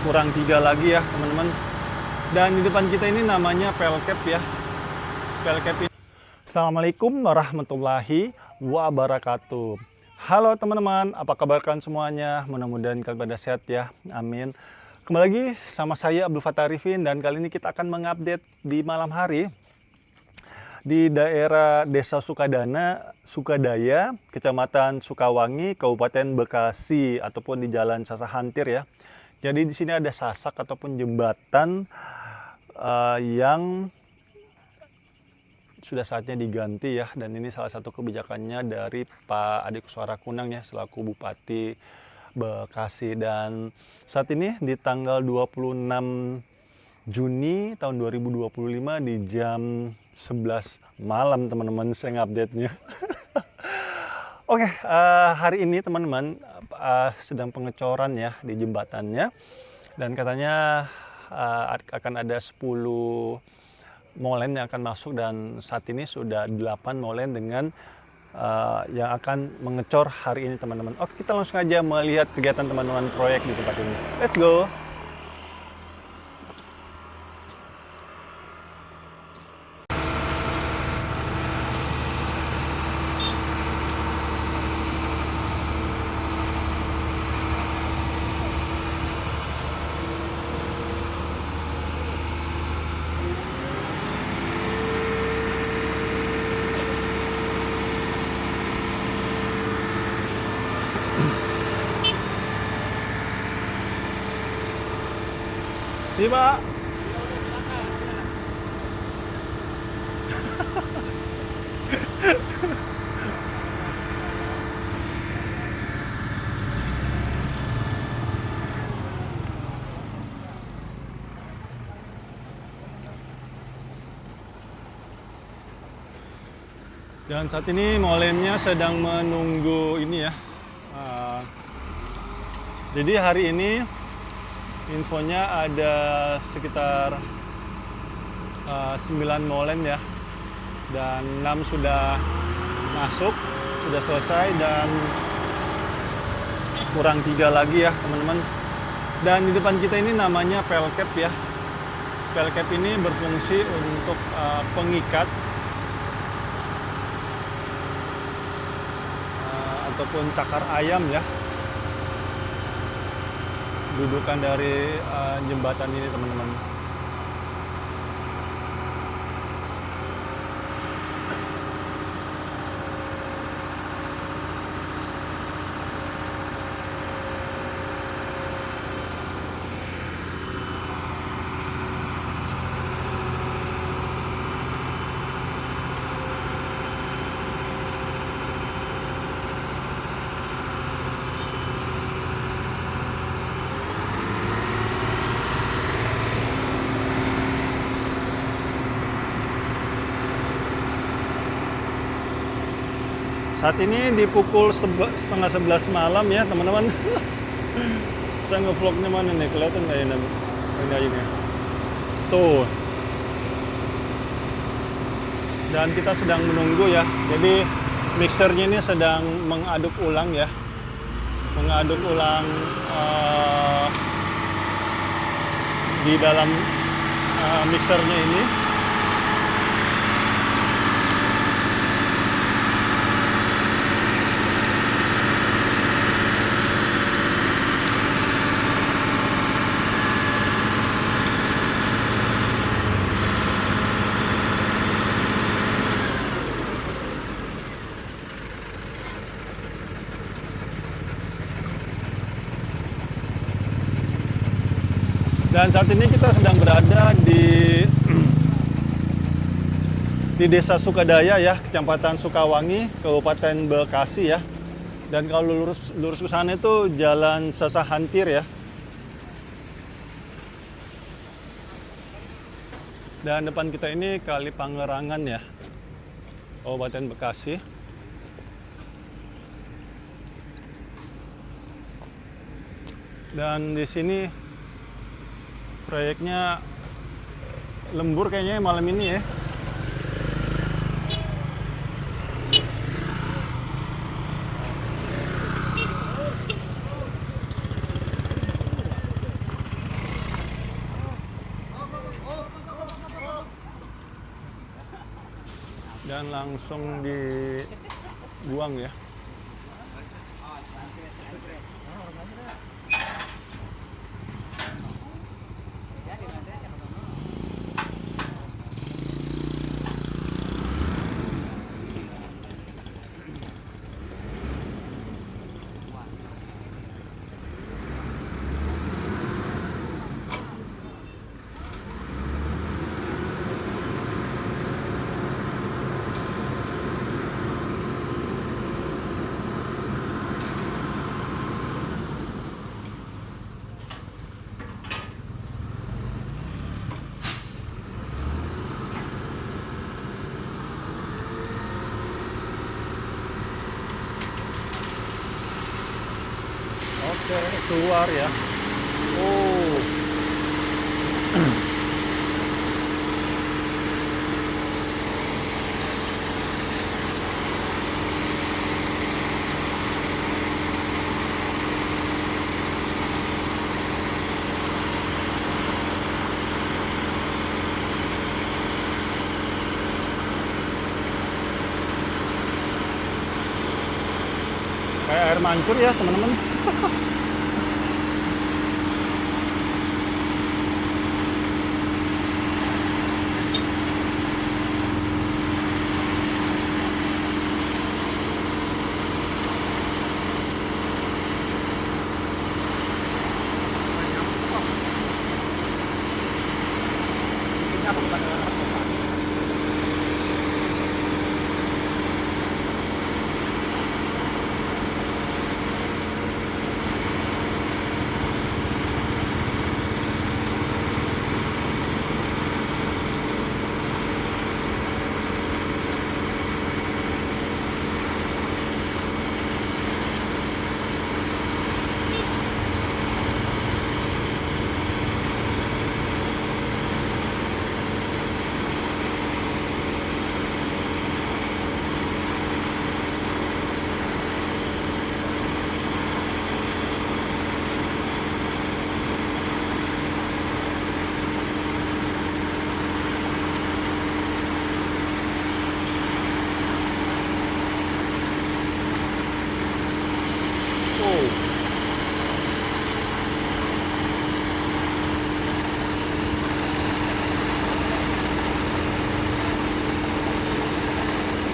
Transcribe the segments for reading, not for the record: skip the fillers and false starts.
kurang 3 lagi ya teman-teman. Dan di depan kita ini namanya Pelcap ya. Pelcap ini. Assalamualaikum warahmatullahi wabarakatuh. Halo teman-teman, apa kabar kalian semuanya? Mudah-mudahan kalian pada sehat ya, amin. Kembali lagi sama saya Abdul Fattah Arifin, dan kali ini kita akan mengupdate di malam hari di daerah Desa Sukadaya, Kecamatan Sukawangi, Kabupaten Bekasi, ataupun di Jalan Sasahantir ya. Jadi di sini ada sasak ataupun jembatan yang sudah saatnya diganti ya, dan ini salah satu kebijakannya dari Pak Adi Kuswara Kunang ya, selaku Bupati Bekasi. Dan saat ini di tanggal 26 Juni tahun 2025 di jam 11 malam teman-teman saya ngupdate-nya. Oke, hari ini teman-teman sedang pengecoran ya di jembatannya, dan katanya akan ada 10 molen yang akan masuk, dan saat ini sudah 8 molen dengan yang akan mengecor hari ini teman-teman. Oke, kita langsung aja melihat kegiatan teman-teman proyek di tempat ini. Let's go! Iya, Pak. Dan saat ini molennya sedang menunggu ini ya. Jadi hari ini infonya ada sekitar 9 molen ya, dan 6 sudah masuk, sudah selesai, dan kurang 3 lagi ya teman-teman. Dan di depan kita ini namanya Pelcap ya. Pelcap ini berfungsi untuk pengikat ataupun cakar ayam ya, dudukan dari jembatan ini teman-teman. Saat ini di pukul setengah 11 malam ya teman-teman. Saya ngevlognya mana nih, kelihatan nggak ini? Tuh. Dan kita sedang menunggu ya. Jadi mixernya ini sedang mengaduk ulang ya. Mengaduk ulang di dalam mixernya ini. Dan saat ini kita sedang berada di Desa Sukadaya ya, Kecamatan Sukawangi, Kabupaten Bekasi ya. Dan kalau lurus ke sana itu Jalan Sasahantir ya. Dan depan kita ini Kali Pangerangan ya, Kabupaten Bekasi. Dan di sini proyeknya lembur kayaknya malam ini ya. dan langsung dibuang ya. Oke, keluar ya. Oh. Kayak air mancur ya, teman-teman.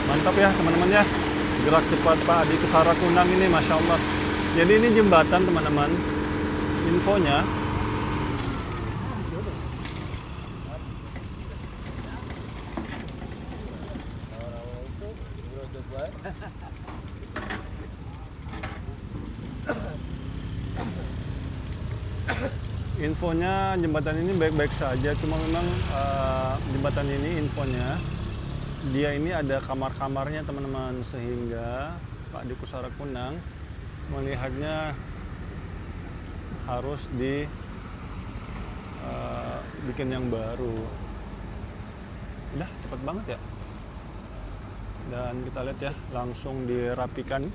Mantap ya teman-teman ya, gerak cepat Pak Adi Kusara Kunang ini, Masya Allah. Jadi ini jembatan teman-teman, infonya jembatan ini baik-baik saja, cuma memang jembatan ini infonya dia ini ada kamar-kamarnya teman-teman, sehingga Pak Adi Kusara Kunang melihatnya harus bikin yang baru. Udah cepet banget ya. Dan kita lihat ya, langsung dirapikan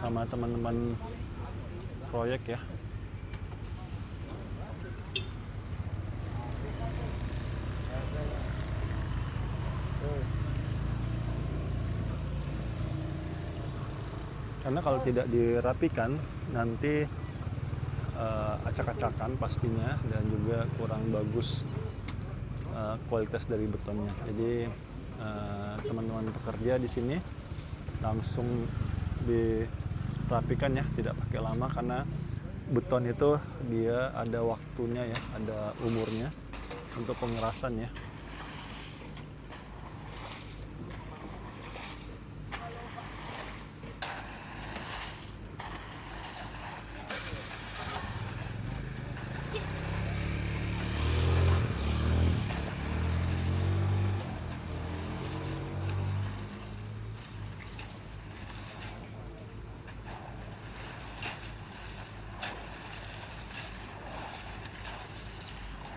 sama teman-teman proyek ya. Karena kalau tidak dirapikan nanti acak-acakan pastinya, dan juga kurang bagus kualitas dari betonnya. Jadi teman-teman pekerja di sini langsung dirapikan ya, tidak pakai lama, karena beton itu dia ada waktunya ya, ada umurnya untuk pengerasan ya.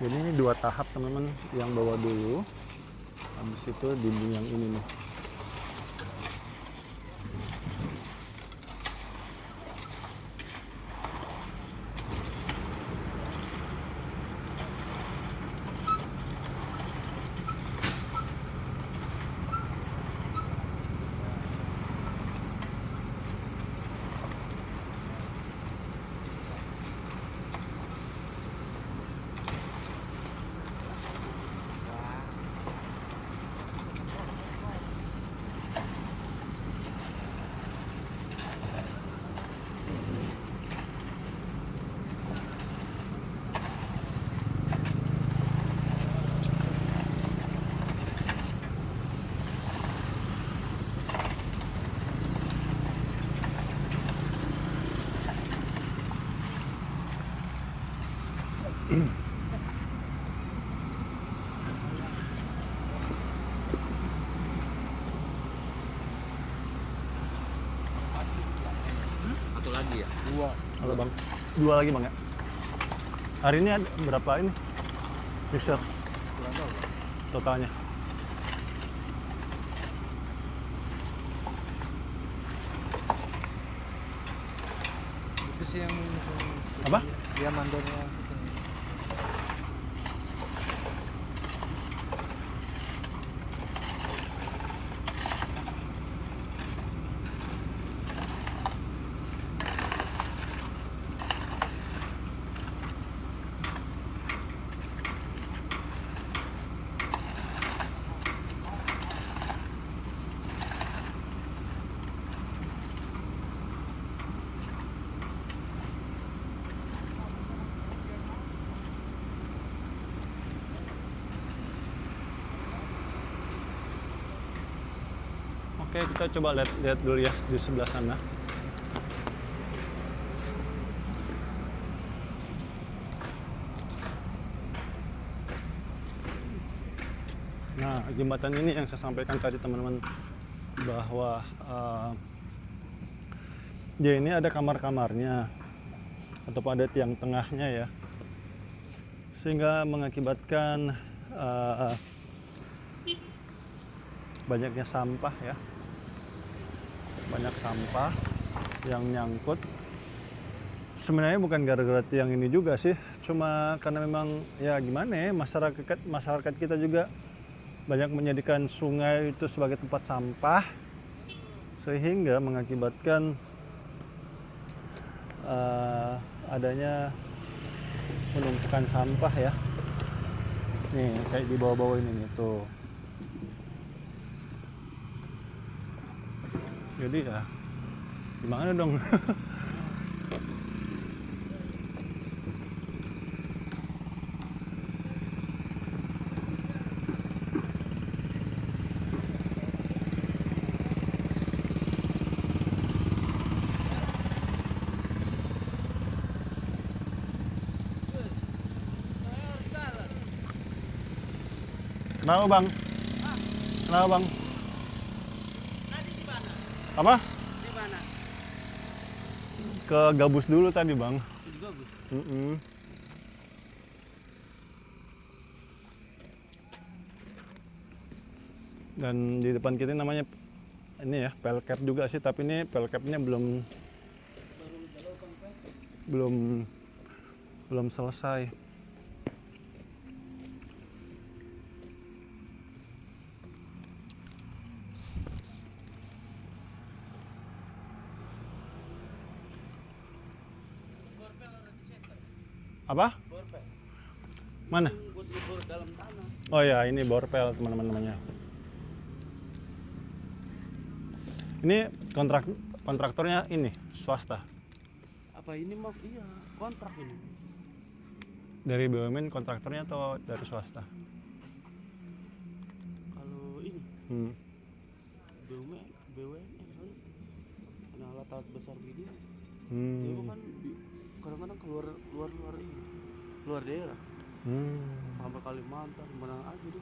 Jadi ini 2 tahap teman-teman, yang bawah dulu, habis itu dinding yang ini nih. 2. Halo bang, 2 lagi bang ya. Hari ini ada berapa ini mixer Kurang tahu. totalnya? Itu sih yang Apa? dia mandornya kesini. Oke, kita coba lihat dulu ya di sebelah sana. Nah, jembatan ini yang saya sampaikan tadi teman-teman, bahwa dia ini ada kamar-kamarnya ataupun ada tiang tengahnya ya, sehingga mengakibatkan banyaknya sampah ya, banyak sampah yang nyangkut. Sebenarnya bukan gara-gara tiang ini juga sih, cuma karena memang ya gimana ya, masyarakat kita juga banyak menjadikan sungai itu sebagai tempat sampah, sehingga mengakibatkan adanya penumpukan sampah ya. Nih kayak di bawah-bawah ini nih tuh. Jadi ya gimana dong? Kenapa bang? Kenapa bang? Tadi di mana? Apa? Di mana? Ke gabus dulu tadi bang. Di Gabus. Dan di depan kita namanya ini ya pelcap juga sih, tapi ini pelcapnya belum selesai. Apa? Borpel. Mana? Buat ngebor dalam tanah. Oh ya, ini borpel teman-teman namanya. Ini kontraktornya ini swasta. Apa ini mah? Iya, kontrak ini. Dari BUMN kontraktornya atau dari swasta? Kalau ini BUMN soalnya ada alat-alat besar gini. Dia kan kadang-kadang keluar daerah. Sampai Kalimantan, mana aja deh.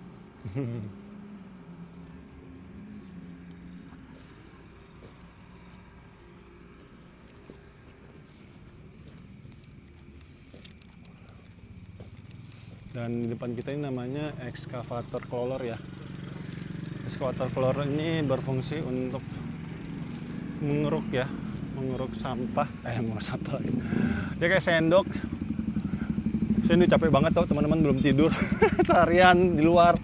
Dan di depan kita ini namanya excavator crawler ya. Excavator crawler ini berfungsi untuk mengeruk sampah. Mengeruk sampah. Dia kayak sendok. Saya ini capek banget tau teman-teman, belum tidur seharian di luar.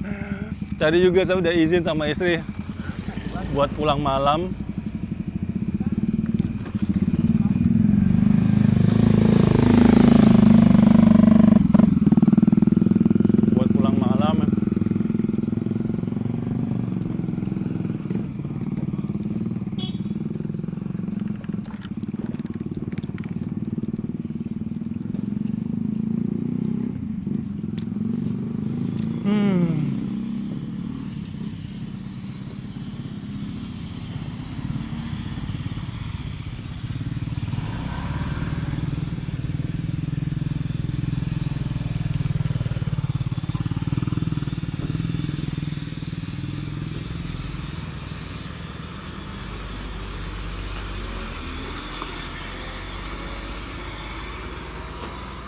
Tadi juga saya udah izin sama istri buat pulang malam.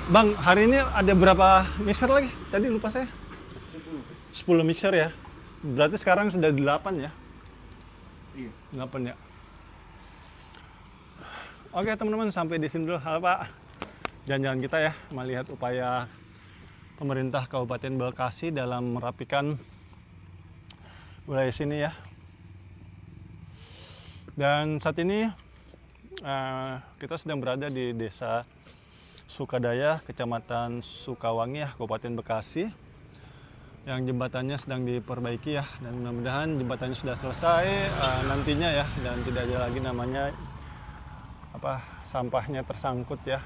Bang, hari ini ada berapa mixer lagi? Tadi lupa saya. 10 mixer ya. Berarti sekarang sudah 8 ya? Iya. 8 ya. Oke teman-teman, sampai di sini dulu Pak. Jalan-jalan kita ya, melihat upaya pemerintah Kabupaten Bekasi dalam merapikan wilayah sini ya. Dan saat ini kita sedang berada di Desa Sukadaya, Kecamatan Sukawangi ya, Kabupaten Bekasi. Yang jembatannya sedang diperbaiki ya, dan mudah-mudahan jembatannya sudah selesai nantinya ya, dan tidak ada lagi namanya sampahnya tersangkut ya.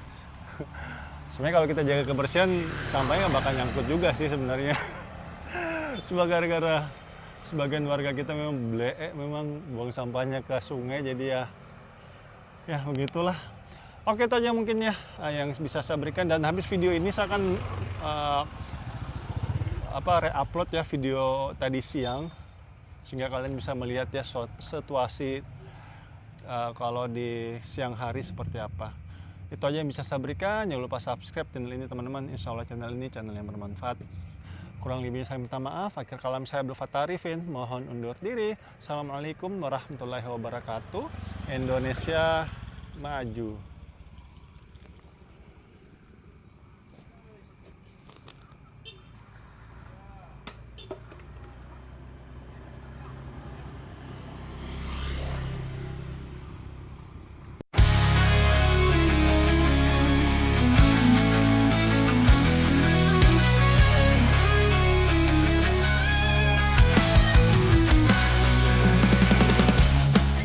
Sebenarnya kalau kita jaga kebersihan, sampahnya nggak bakal nyangkut juga sih sebenarnya. Cuma gara-gara sebagian warga kita memang memang buang sampahnya ke sungai, jadi ya begitulah. Oke, itu aja mungkin ya yang bisa saya berikan, dan habis video ini saya akan re-upload ya video tadi siang sehingga kalian bisa melihat ya situasi kalau di siang hari seperti apa. Itu aja yang bisa saya berikan. Jangan lupa subscribe channel ini teman-teman. Insya Allah channel ini channel yang bermanfaat. Kurang lebihnya saya minta maaf. Akhir kalam saya Abdul Fattah Arifin, mohon undur diri. Assalamualaikum warahmatullahi wabarakatuh. Indonesia maju.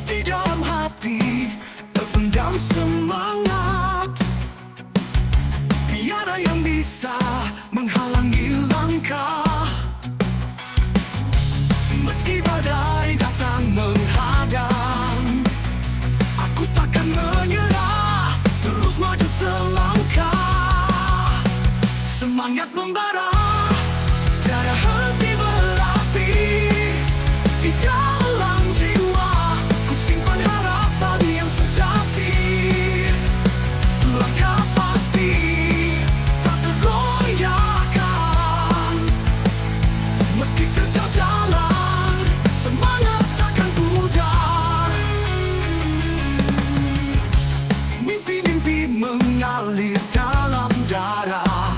Di dalam hati terpendam semangat, tiada yang bisa menghalangi langkah. Meski badai datang menghadang, aku takkan menyerah, terus maju selangkah. Semangat membara, tiada henti berapi. Di dalam jiwa ku simpan harapan yang sejati. Langkah pasti tak tergoyahkan. Meski terjal jalan, semangat takkan pudar. Mimpi-mimpi mengalir dalam darah,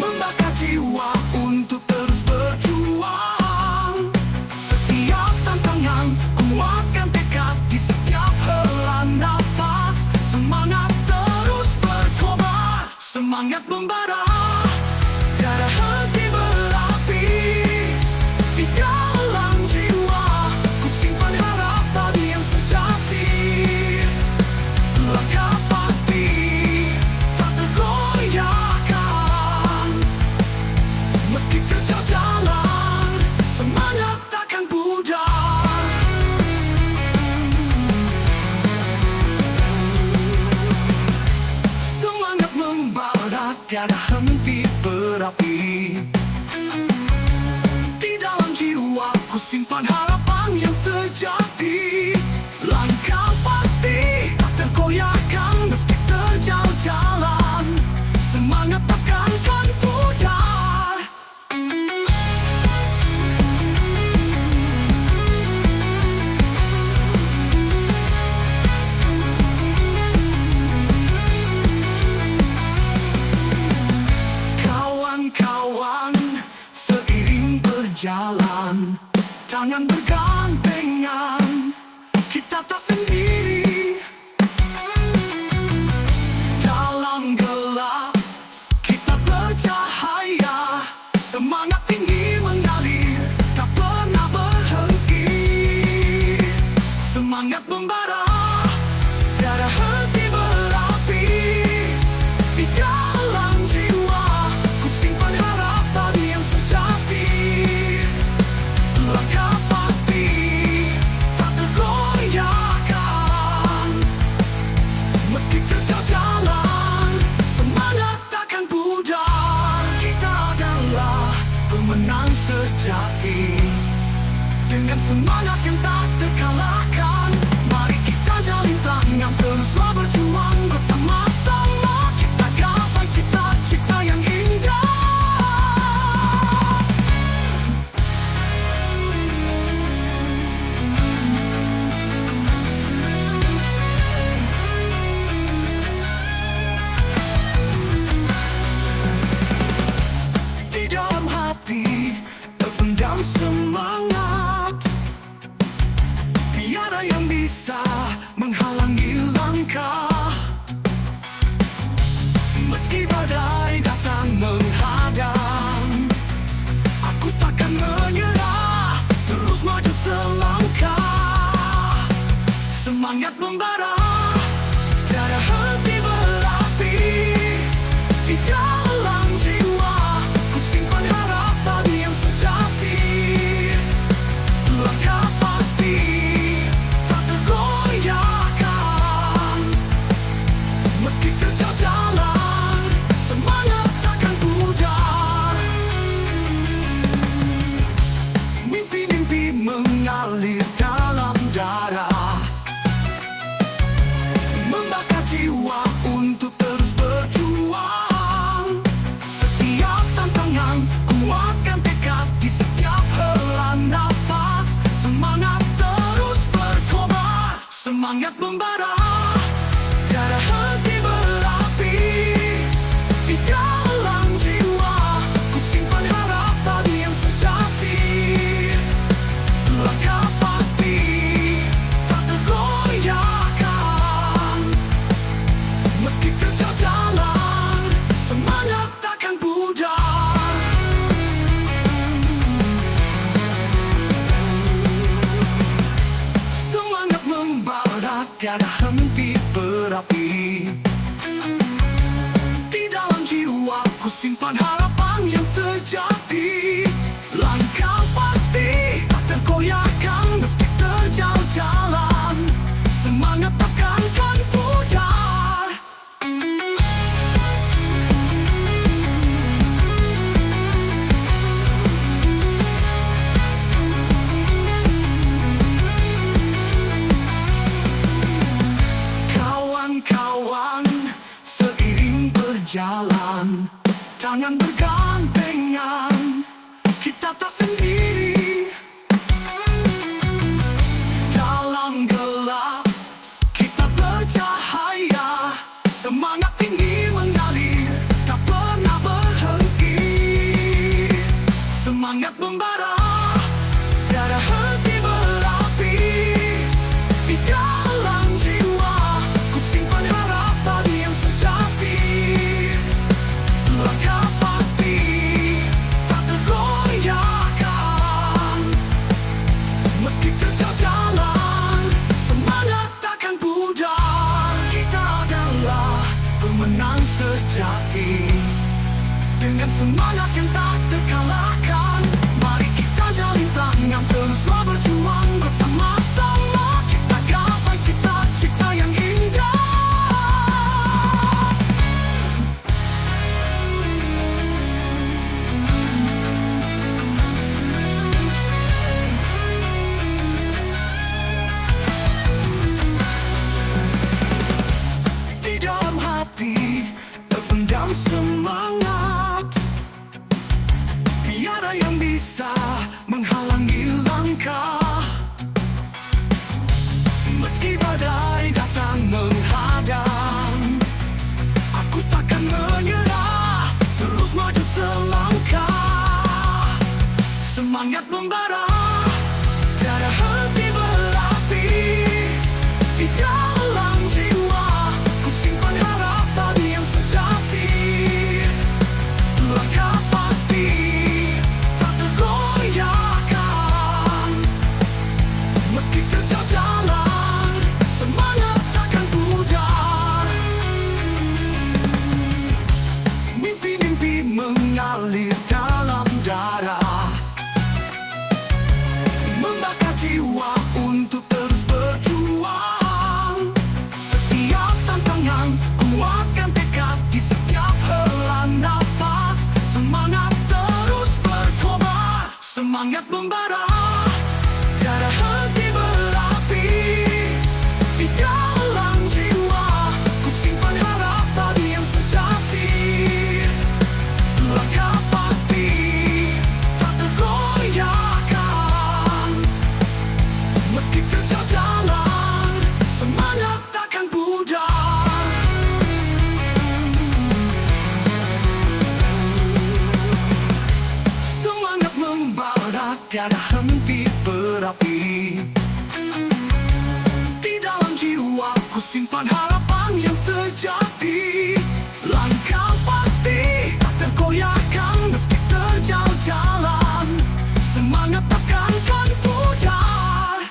membakar jiwa untuk terus berjuang. Setiap tantangan kuatkan tekad di setiap hela nafas. Semangat terus berkobar, semangat membara, tiada henti berapi. Di dalam jiwa ku simpan harapan yang sejati. Langkah pasti tak tergoyahkan. Meski terjal jalan, semangat takkan pudar. Semangat membara, tiada henti berapi. Di dalam jiwa ku simpan harapan yang sejati. Langkah pasti tak tergoyahkan. Meski terjal jalan, semangat takkan pudar. Kawan-kawan, seiring berjalan, tangan bergandengan, kita tak sendiri. Dalam gelap, kita bercahaya. Semangat tinggi mengalir, tak pernah berhenti. Semangat membara, tiada henti berapi. Di dalam jiwa ku simpan harapan yang sejati. Langkah pasti tak tergoyahkan. Meski terjal jalan, semangat takkan pudar. Kita adalah pemenang sejati. Dengan semangat yang tak terkalahkan, mari kita jalin tangan, teruslah berjuang bersama-sama. terpendam semangat. Tiada yang bisa menghalangi langkah. Meski badai datang menghadang, aku takkan menyerah, terus maju selangkah. Semangat membara, tiada henti berapi. Di dalam jiwa, ku simpan harap padi yang sejati. Langkah pasti, tak tergoyahkan. Meski terjal jalan, semangat takkan pudar. Mimpi-mimpi mengalir dalam darah, membakar jiwa untuk terus berjuang. Setiap tantangan, kuatkan tekad di setiap hela nafas. Semangat terus berkobar, semangat membara, tiada henti berapi. Di dalam jiwa, ku simpan harap padi yang sejati. Langkah pasti, tak tergoyahkan. Meski terjal jalan, semangat takkan pudar. Semangat membara, tiada henti berapi. Di dalam jiwa, ku simpan harapan yang sejati. Langkah pasti, tak tergoyahkan. Meski terjal jalan, semangat takkan pudar. Kawan-kawan, seiring berjalan, tangan bergandengan, kita tak sendiri. Dalam gelap, kita bercahaya. Semangat ini mengalir, tak pernah berhenti. Semangat membara, tiada henti berapi. Di dalam jiwa, ku simpan harap padi yang sejati. Langkah pasti, tak tergoyahkan. Meski terjal jalan, semangat takkan pudar. Kita adalah pemenang sejati. Dengan semangat yang tak terkalahkan, mari kita jalin tangan, teruslah berjuang bersama-sama. Kita gapai cita-cita yang indah. Di dalam hati terpendam semangat. Tiada yang bisa menghalangi langkah. Meski badai datang menghadang, aku takkan menyerah, terus maju selangkah. Semangat membara, tiada henti berapi. Di dalam jiwa, ku simpan harap padi yang sejati. Langkah pasti, tak tergoyahkan. Meski terjal jalan, semangat takkan pudar. Mimpi-mimpi mengalir dalam darah, membakar jiwa untuk terus berjuang. Setiap tantangan, kuatkan tekad di setiap hela nafas. Semangat terus berkobar, semangat membara, tiada henti berapi. Di dalam jiwa, ku simpan harap padi yang sejati. Langkah pasti, tak tergoyahkan. Meski terjal jalan, semangat takkan pudar. Semangat membara, tiada henti berapi. Di dalam jiwa ku simpan harapan yang sejati. Langkah pasti tak tergoyahkan meski terjal jalan. Semangat takkan pudar.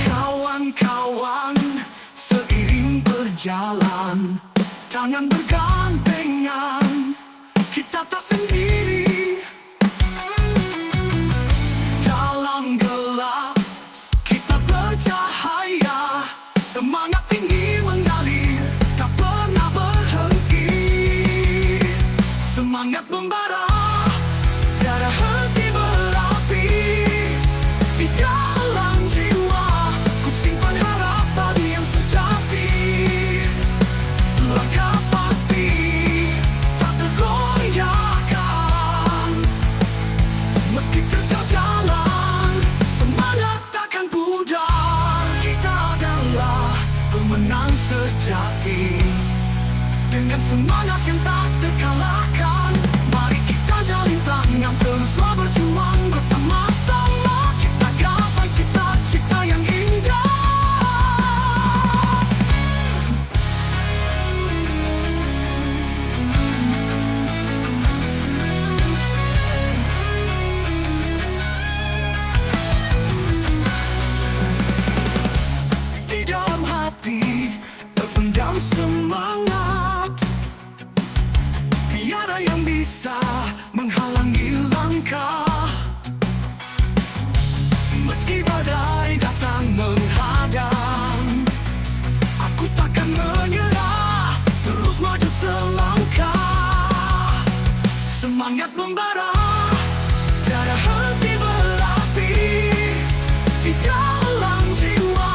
Kawan-kawan, seiring berjalan, tangan bergandengan, kita tak sendiri. Dalam gelap kita bercahaya, semangat tinggi mengalir, tak pernah berhenti. Semangat membara, tiada henti berapi. Di dalam jiwa ku simpan harapan yang sejati. Langkah pasti tak tergoyahkan meski terjal jalan. Semangat takkan pudar. Kita adalah pemenang sejati. Dengan semangat yang tak terkalahkan, mari kita jalin tangan, teruslah berjuang bersama-sama. Kita gapai cita-cita yang indah. Di dalam hati terpendam semangat, tiada yang bisa menghalangi langkah. Meski badai datang menghadang, aku takkan menyerah, terus maju selangkah. Semangat membara, tiada henti berapi. Di dalam jiwa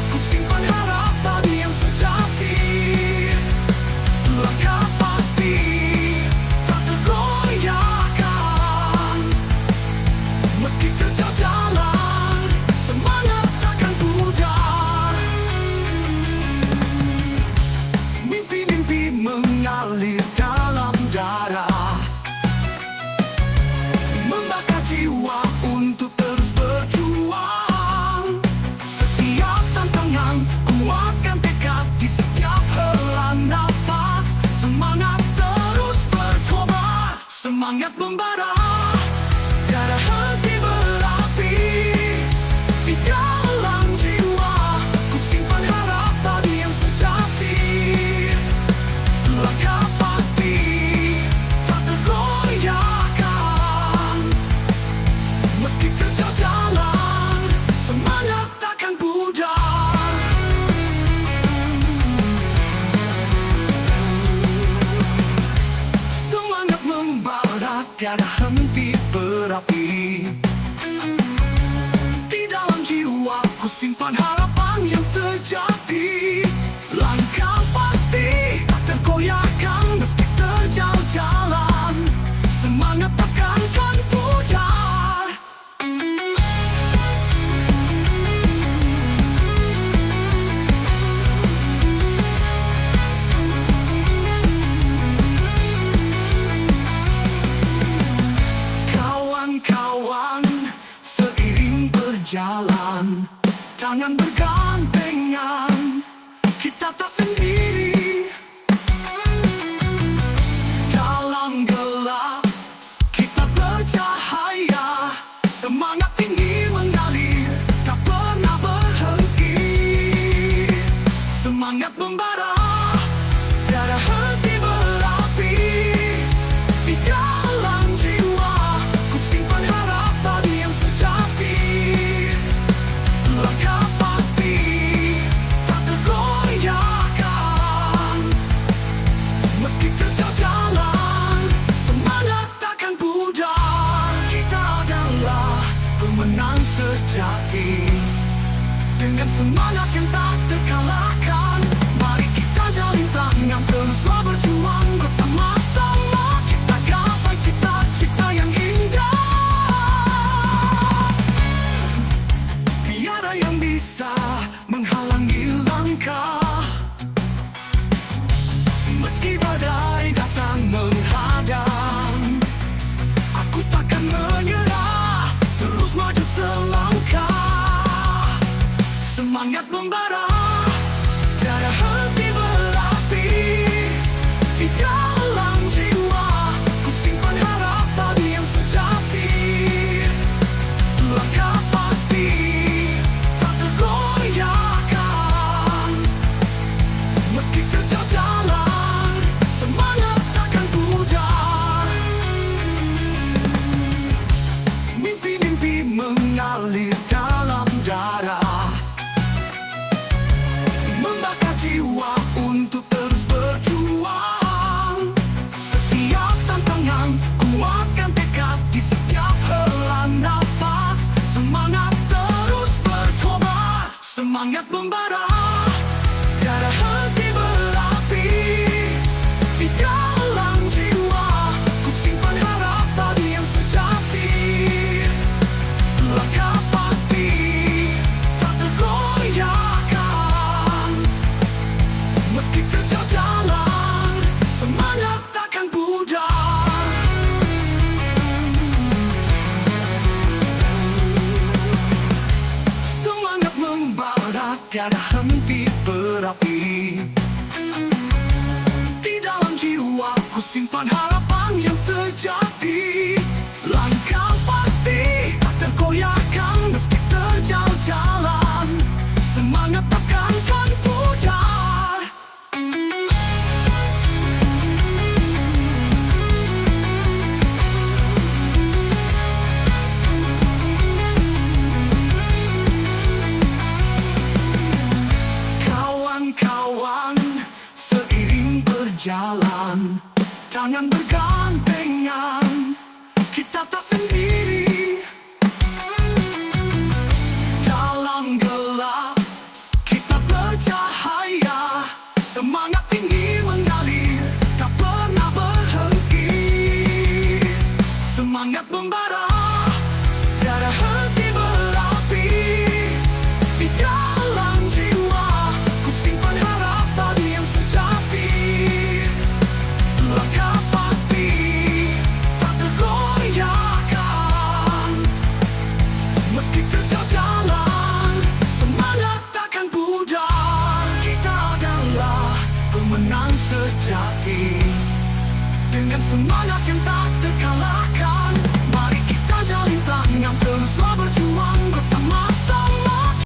ku simpan harapan yang sejati. Langkah pasti tak tergoyahkan meski terjal jalan. Semangat takkan pudar. Mimpi-mimpi mengalir dalam darah, membakar jiwa untuk terus berjuang. Setiap tantangan kuatkan tekad di setiap hela nafas. Semangat terus berkobar, semangat membara, tiada henti berapi. Di dalam jiwa ku simpan harapan yang sejati. Langkah pasti tak tergoyahkan meski terjal jalan. Semangat takkan pudar. Semangat membara, tiada henti berapi. Di dalam jiwa ku simpan harapan yang sejati. Langkah pasti tak tergoyahkan meski terjal jalan. Semangat takkan pudar. Kawan-kawan, seiring berjalan, tangan bergandengan, kita tak sendiri. Dalam gelap kita bercahaya, semangat tinggi mengalir, tak pernah berhenti. Semangat membara, tiada henti berapi. Di dalam jiwa ku simpan harapan yang sejati. Langkah pasti tak tergoyahkan meski terjal jalan. Semangat takkan pudar. Kita adalah pemenang sejati. Dengan semangat yang tak terkalahkan, mari kita jalin tangan, teruslah berjuang bersama-sama. Kita gapai cita-cita yang indah. Tiada selangkah. Semangat membara, tiada henti berapi. Di dalam jiwa, ku simpan harapan yang sejati. Langkah pasti, tak tergoyahkan. Meski terjal jalan, semangat takkan pudar. Mimpi-mimpi mengalir dalam darah, membakar jiwa untuk terus berjuang. Setiap tantangan, kuatkan tekad di setiap hela nafas. Semangat terus berkobar, semangat membara, tiada henti berapi. Di dalam jiwa, ku simpan harapan yang sejati. Langkah pasti, tak tergoyahkan. Meski terjal jalan, semangat takkan pudar. Semangat membara, tiada henti berapi. Di dalam jiwa, ku simpan harapan yang sejati. Langkah pasti, tak tergoyahkan. Meski terjal jalan, semangat takkan pudar. Kawan-kawan, seiring berjalan, tangan bergandengan, kita tak sendiri. Dalam gelap, kita bercahaya. Semangat tinggi mengalir, tak pernah berhenti. Semangat membara, tiada henti berapi. Di dalam jiwa, ku simpan harapan yang sejati. Langkah pasti, tak tergoyahkan. Meski terjal jalan, semangat takkan pudar. Kita adalah pemenang sejati. Dengan semangat yang tak